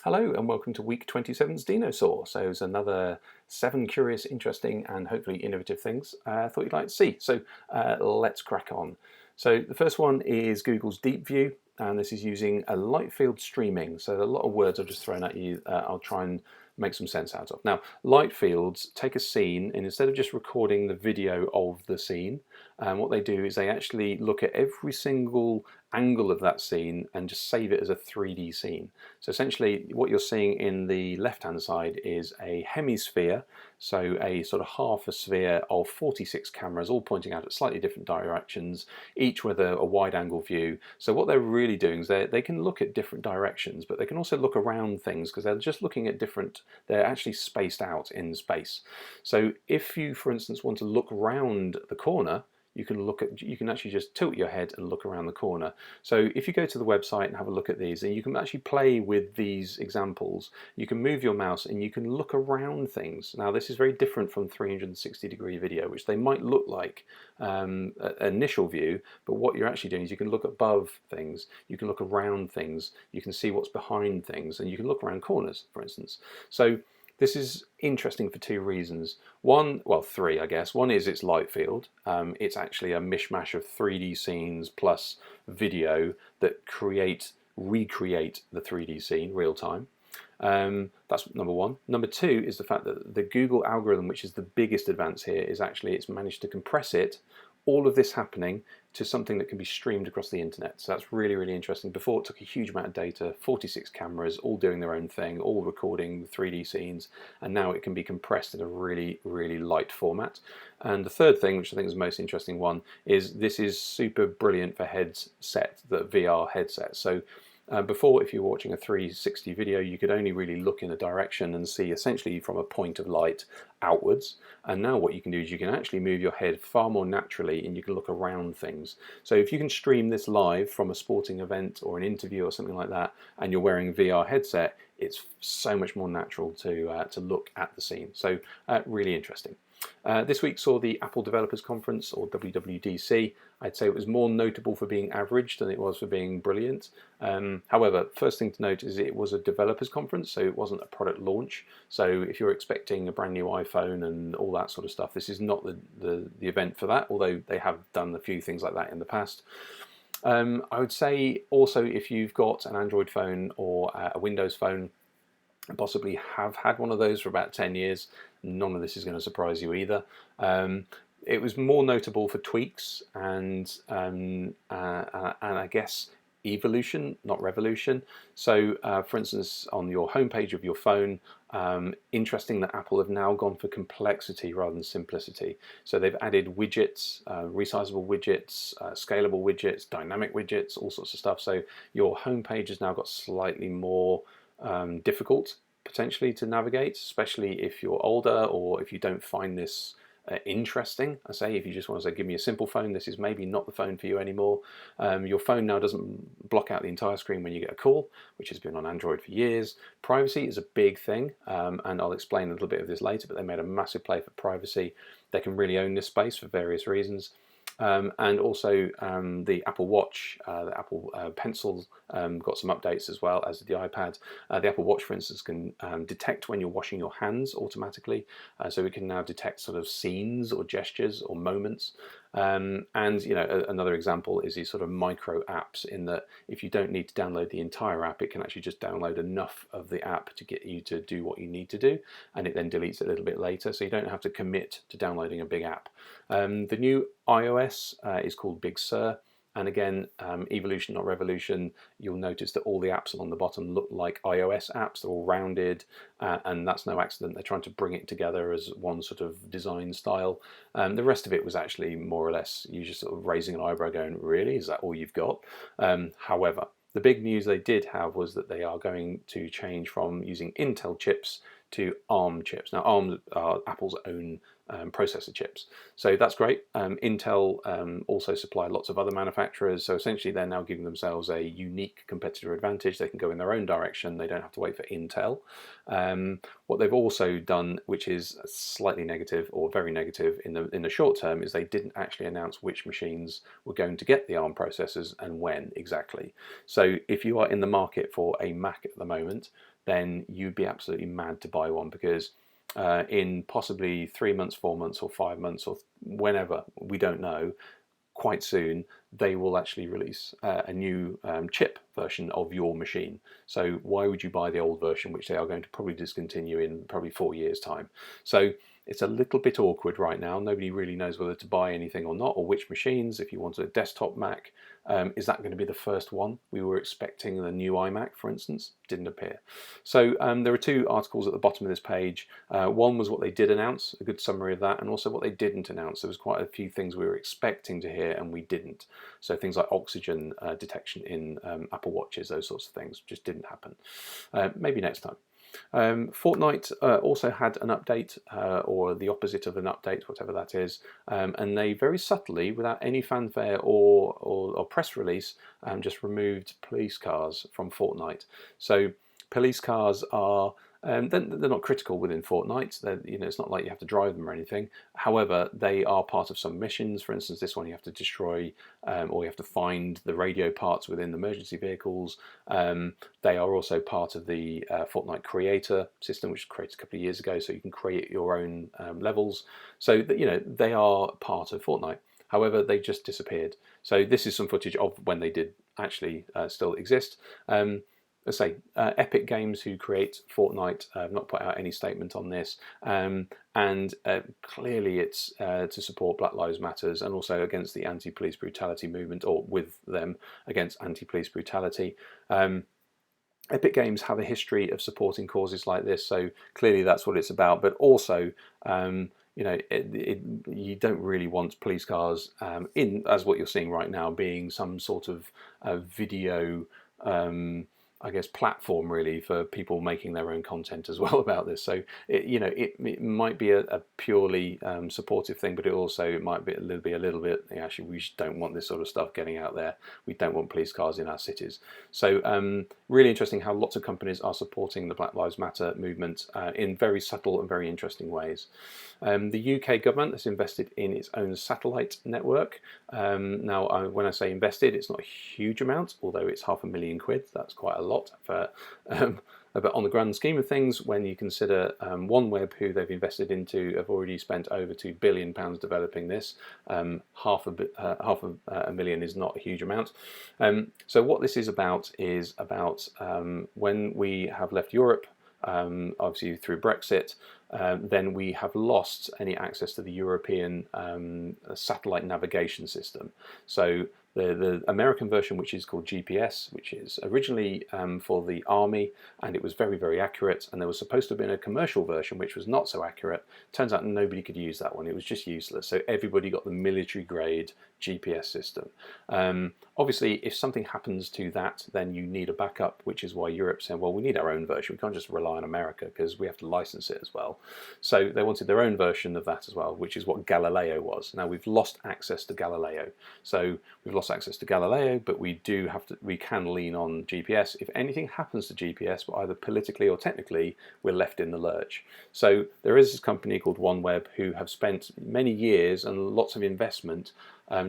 Hello and welcome to week 27's Dinosaw. So it's another 7 curious, interesting and hopefully innovative things I thought you'd like to see. So let's crack on. So the first one is Google's Deep View, and this is using a light field streaming. So a lot of words I've just thrown at you, I'll try and make some sense out of. Now, light fields take a scene and instead of just recording the video of the scene, what they do is they actually look at every single angle of that scene and just save it as a 3D scene. So essentially what you're seeing in the left hand side is a hemisphere, so a sort of half a sphere of 46 cameras all pointing out at slightly different directions, each with a wide angle view. So what they're really doing is they can look at different directions, but they can also look around things because they're just looking at different, they're actually spaced out in space. So if you, for instance, want to look round the corner, you can actually just tilt your head and look around the corner. So if you go to the website and have a look at these, and you can actually play with these examples, you can move your mouse and you can look around things. Now this is very different from 360-degree video, which they might look like an initial view, but what you're actually doing is you can look above things, you can look around things, you can see what's behind things, and you can look around corners, for instance. So this is interesting for two reasons. One, well, three, I guess. One is its light field. It's actually a mishmash of 3D scenes plus video that recreate the 3D scene real time. That's number one. Number two is the fact that the Google algorithm, which is the biggest advance here, is actually it's managed to compress it, all of this happening, to something that can be streamed across the internet. So that's really, really interesting. Before it took a huge amount of data, 46 cameras, all doing their own thing, all recording 3D scenes, and now it can be compressed in a really, really light format. And the third thing, which I think is the most interesting one, is this is super brilliant for headset, the VR headset. So before, if you were watching a 360 video, you could only really look in a direction and see essentially from a point of light outwards. And now what you can do is you can actually move your head far more naturally and you can look around things. So if you can stream this live from a sporting event or an interview or something like that, and you're wearing a VR headset, it's so much more natural to look at the scene. So really interesting. This week saw the Apple Developers Conference, or WWDC. I'd say it was more notable for being average than it was for being brilliant. However, first thing to note is it was a developers conference, so it wasn't a product launch. So if you're expecting a brand new iPhone and all that sort of stuff, this is not the event for that, although they have done a few things like that in the past. I would say also if you've got an Android phone or a Windows phone, possibly have had one of those for about 10 years, none of this is going to surprise you either. It was more notable for tweaks and I guess evolution, not revolution. So for instance, on your homepage of your phone, interesting that Apple have now gone for complexity rather than simplicity. So they've added widgets, resizable widgets, scalable widgets, dynamic widgets, all sorts of stuff. So your homepage has now got slightly more difficult potentially to navigate, especially if you're older or if you don't find this interesting. I say if you just want to say give me a simple phone, this is maybe not the phone for you anymore. Your phone now doesn't block out the entire screen when you get a call, which has been on Android for years. Privacy is a big thing, and I'll explain a little bit of this later, but they made a massive play for privacy. They can really own this space for various reasons. And also the Apple Watch, the Apple Pencil got some updates as well as the iPad. The Apple Watch, for instance, can detect when you're washing your hands automatically. So it can now detect sort of scenes or gestures or moments. And you know, another example is these sort of micro apps, in that if you don't need to download the entire app, it can actually just download enough of the app to get you to do what you need to do, and it then deletes it a little bit later, so you don't have to commit to downloading a big app. The new iOS is called Big Sur. And again, evolution, not revolution. You'll notice that all the apps along the bottom look like iOS apps. They're all rounded, and that's no accident. They're trying to bring it together as one sort of design style. The rest of it was actually more or less you just sort of raising an eyebrow going, really? Is that all you've got? However, the big news they did have was that they are going to change from using Intel chips to ARM chips. Now, ARM are Apple's own processor chips. So that's great. Intel also supply lots of other manufacturers, so essentially they're now giving themselves a unique competitor advantage. They can go in their own direction, they don't have to wait for Intel. What they've also done, which is slightly negative or very negative in the short term, is they didn't actually announce which machines were going to get the ARM processors and when exactly. So if you are in the market for a Mac at the moment, then you'd be absolutely mad to buy one, because in possibly 3 months, 4 months, or 5 months, or whenever, we don't know, quite soon, they will actually release a new chip version of your machine. So why would you buy the old version, which they are going to probably discontinue in probably 4 years' time? So it's a little bit awkward right now. Nobody really knows whether to buy anything or not, or which machines. If you want a desktop Mac, is that going to be the first one? We were expecting the new iMac, for instance. Didn't appear. So there are two articles at the bottom of this page. One was what they did announce, a good summary of that, and also what they didn't announce. There was quite a few things we were expecting to hear and we didn't. So things like oxygen detection in Apple Watches, those sorts of things just didn't happen. Maybe next time. Fortnite also had an update, or the opposite of an update, whatever that is, and they very subtly, without any fanfare or press release, just removed police cars from Fortnite. So police cars are they're not critical within Fortnite. It's not like you have to drive them or anything. However, they are part of some missions. For instance, this one you have to destroy, or you have to find the radio parts within the emergency vehicles. They are also part of the Fortnite Creator system, which was created a couple of years ago, so you can create your own levels. So that they are part of Fortnite. However, they just disappeared. So this is some footage of when they did actually still exist. Let's say Epic Games, who create Fortnite, have not put out any statement on this, and clearly it's to support Black Lives Matters and also against the anti-police brutality movement, or with them against anti-police brutality. Epic Games have a history of supporting causes like this, so clearly that's what it's about. But also, you don't really want police cars as what you're seeing right now, being some sort of video I guess platform really for people making their own content as well about this. So it might be a purely supportive thing, but it might be a little bit actually we just don't want this sort of stuff getting out there. We don't want police cars in our cities. So really interesting how lots of companies are supporting the Black Lives Matter movement in very subtle and very interesting ways. The UK government has invested in its own satellite network. Now, when I say invested, it's not a huge amount, although it's £500,000. That's quite a lot for. But on the grand scheme of things, when you consider OneWeb, who they've invested into, have already spent over £2 billion developing this, half a million is not a huge amount. So what this is about when we have left Europe, obviously through Brexit, then we have lost any access to the European satellite navigation system. So the American version, which is called GPS, which is originally for the army, and it was very, very accurate, and there was supposed to have been a commercial version which was not so accurate. Turns out nobody could use that one. It was just useless. So everybody got the military grade GPS system. Obviously, if something happens to that, then you need a backup, which is why Europe said, well, we need our own version. We can't just rely on America because we have to license it as well. So they wanted their own version of that as well, which is what Galileo was. Now we've lost access to Galileo. So we've lost access to Galileo, but we can lean on GPS. If anything happens to GPS, either politically or technically, we're left in the lurch. So there is this company called OneWeb who have spent many years and lots of investment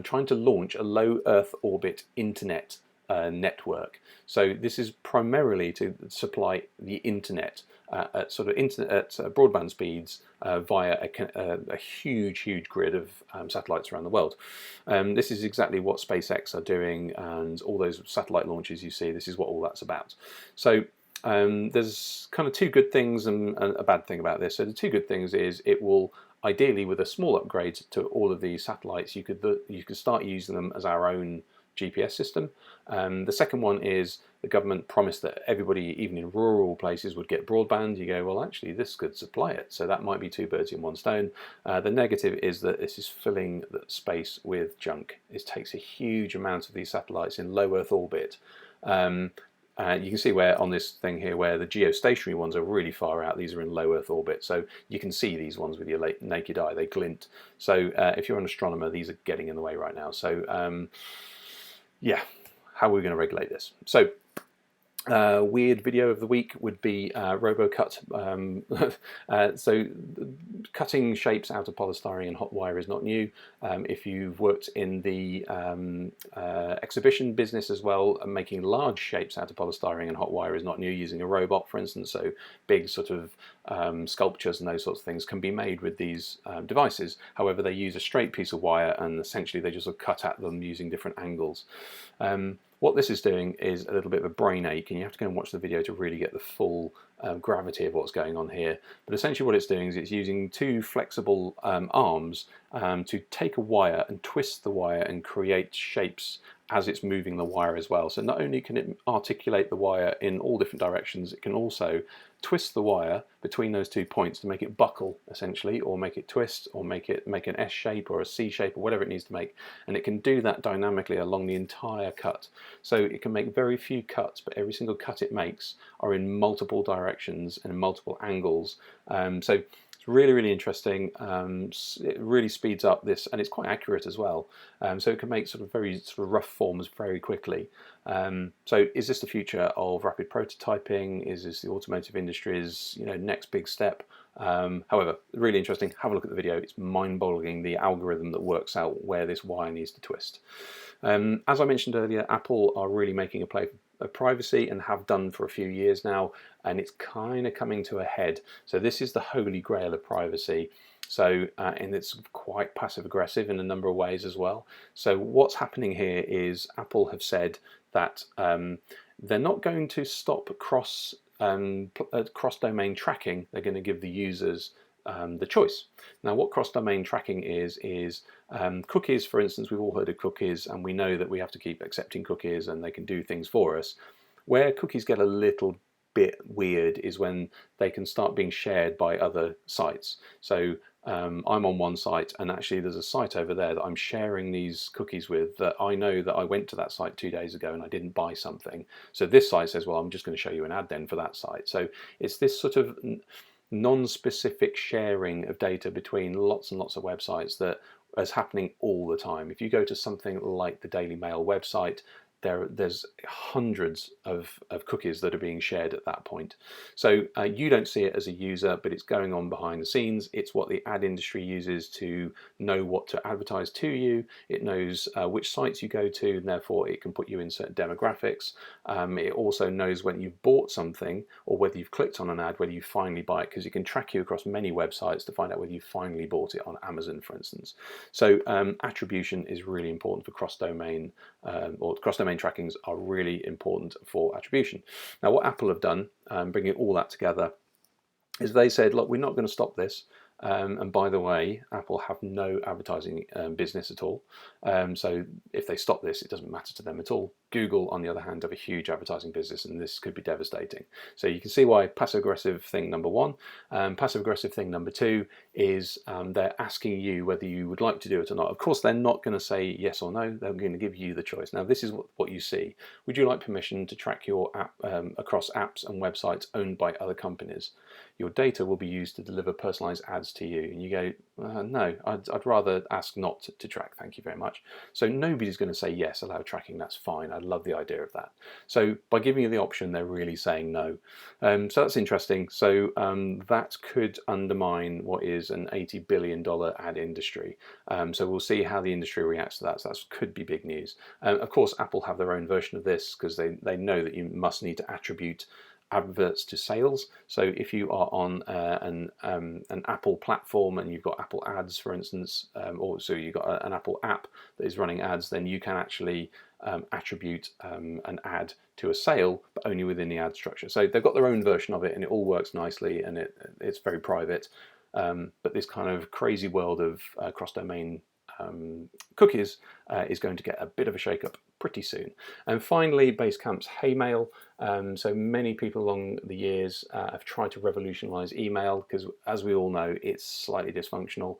trying to launch a low Earth orbit internet network. So this is primarily to supply the internet at broadband speeds via a huge grid of satellites around the world. This is exactly what SpaceX are doing, and all those satellite launches you see. This is what all that's about. So there's kind of two good things and a bad thing about this. So the two good things is it will, ideally, with a small upgrade to all of these satellites, you could start using them as our own GPS system. The second one is the government promised that everybody, even in rural places, would get broadband. You go, well, actually, this could supply it. So that might be two birds in one stone. The negative is that this is filling the space with junk. It takes a huge amount of these satellites in low Earth orbit. You can see where on this thing here where the geostationary ones are really far out. These are in low Earth orbit, so you can see these ones with your naked eye. They glint. So if you're an astronomer, these are getting in the way right now. So yeah, how are we going to regulate this? So Weird video of the week would be Robocut. So cutting shapes out of polystyrene and hot wire is not new. If you've worked in the exhibition business as well, making large shapes out of polystyrene and hot wire is not new, using a robot, for instance. So big sort of sculptures and those sorts of things can be made with these devices. However, they use a straight piece of wire and essentially they just sort of cut at them using different angles. What this is doing is a little bit of a brain ache, and you have to go and watch the video to really get the full gravity of what's going on here. But essentially what it's doing is it's using two flexible arms to take a wire and twist the wire and create shapes as it's moving the wire as well. So not only can it articulate the wire in all different directions, it can also twist the wire between those 2 points to make it buckle, essentially, or make it twist, or make an S shape or a C shape or whatever it needs to make. And it can do that dynamically along the entire cut. So it can make very few cuts, but every single cut it makes are in multiple directions and in multiple angles. So it's really, really interesting. It really speeds up this, and it's quite accurate as well. So it can make sort of very sort of rough forms very quickly. So is this the future of rapid prototyping? Is this the automotive industry's next big step? However, really interesting. Have a look at the video. It's mind-boggling, the algorithm that works out where this wire needs to twist. As I mentioned earlier, Apple are really making a play of privacy and have done for a few years now, and it's kind of coming to a head. So this is the holy grail of privacy. So, and it's quite passive aggressive in a number of ways as well. So what's happening here is Apple have said that they're not going to stop cross-domain tracking. They're going to give the users the choice. Now, what cross-domain tracking is cookies, for instance. We've all heard of cookies, and we know that we have to keep accepting cookies and they can do things for us. Where cookies get a little bit weird is when they can start being shared by other sites. So I'm on one site, and actually there's a site over there that I'm sharing these cookies with that I know that I went to that site 2 days ago and I didn't buy something. So this site says, well, I'm just going to show you an ad then for that site. So it's this sort of non-specific sharing of data between lots and lots of websites that is happening all the time. If you go to something like the Daily Mail website, there's hundreds of cookies that are being shared at that point. So you don't see it as a user, but it's going on behind the scenes. It's what the ad industry uses to know what to advertise to you. It knows which sites you go to, and therefore it can put you in certain demographics. It also knows when you've bought something or whether you've clicked on an ad, whether you finally buy it, because it can track you across many websites to find out whether you finally bought it on Amazon, for instance. So attribution is really important for cross-domain, or cross-domain trackings are really important for attribution. Now, what Apple have done, bringing all that together, is they said, look, we're not going to stop this. And by the way, Apple have no advertising business at all. So if they stop this, it doesn't matter to them at all. Google, on the other hand, have a huge advertising business, and this could be devastating. So you can see why passive-aggressive thing number one. Passive-aggressive thing number two is they're asking you whether you would like to do it or not. Of course, they're not going to say yes or no. They're going to give you the choice. Now, this is what you see. Would you like permission to track your app across apps and websites owned by other companies? Your data will be used to deliver personalized ads to you. And you go, no, I'd rather ask not to track, thank you very much. So nobody's going to say yes, allow tracking, that's fine. I love the idea of that. So by giving you the option, they're really saying no. So that's interesting. So that could undermine what is an $80 billion ad industry. So we'll see how the industry reacts to that. So that could be big news. Of course, Apple have their own version of this because they know that you must need to attribute adverts to sales. So if you are on an Apple platform and you've got Apple ads, for instance, or so you've got an Apple app that is running ads, then you can actually attribute an ad to a sale, but only within the ad structure. So they've got their own version of it, and it all works nicely, and it's very private. But this kind of crazy world of cross-domain cookies is going to get a bit of a shake-up pretty soon. And finally, Basecamp's Haymail. So many people along the years have tried to revolutionize email because, as we all know, it's slightly dysfunctional.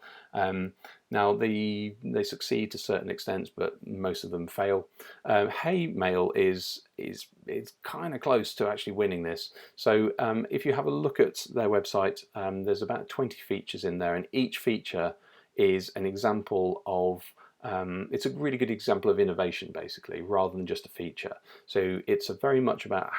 Now they succeed to certain extents, but most of them fail. Haymail is kind of close to actually winning this. So if you have a look at their website, there's about 20 features in there, and each feature is an example of It's a really good example of innovation, basically, rather than just a feature. So it's very much about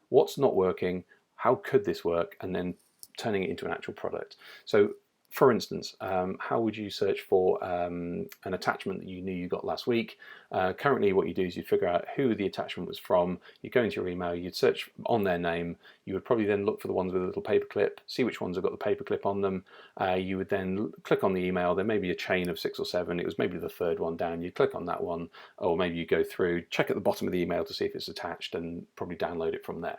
what's not working, how could this work, and then turning it into an actual product. So for instance, how would you search for an attachment that you knew you got last week? Currently what you do is you figure out who the attachment was from, you go into your email, you'd search on their name, you would probably then look for the ones with a little paperclip, see which ones have got the paperclip on them, you would then click on the email, there may be a chain of 6 or 7, it was maybe the third one down, you click on that one, or maybe you go through, check at the bottom of the email to see if it's attached and probably download it from there.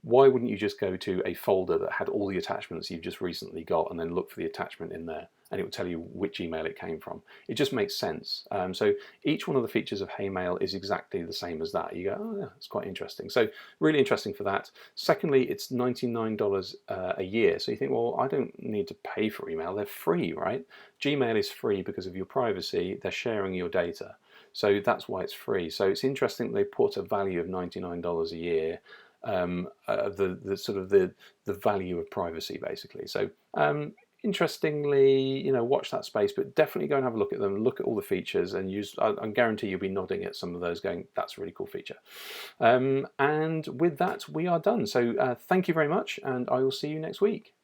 Why wouldn't you just go to a folder that had all the attachments you've just recently got and then look for the attachment in there, and it will tell you which email it came from? It just makes sense. So each one of the features of Haymail is exactly the same as that. You go, oh yeah, it's quite interesting. So really interesting for that. Secondly, it's $99 a year. So you think, well, I don't need to pay for email. They're free, right? Gmail is free because of your privacy. They're sharing your data. So that's why it's free. So it's interesting that they put a value of $99 a year, the value of privacy, basically. So interestingly, watch that space, but definitely go and have a look at them, look at all the features, and I guarantee you'll be nodding at some of those going, that's a really cool feature. And with that, we are done. So thank you very much, and I will see you next week.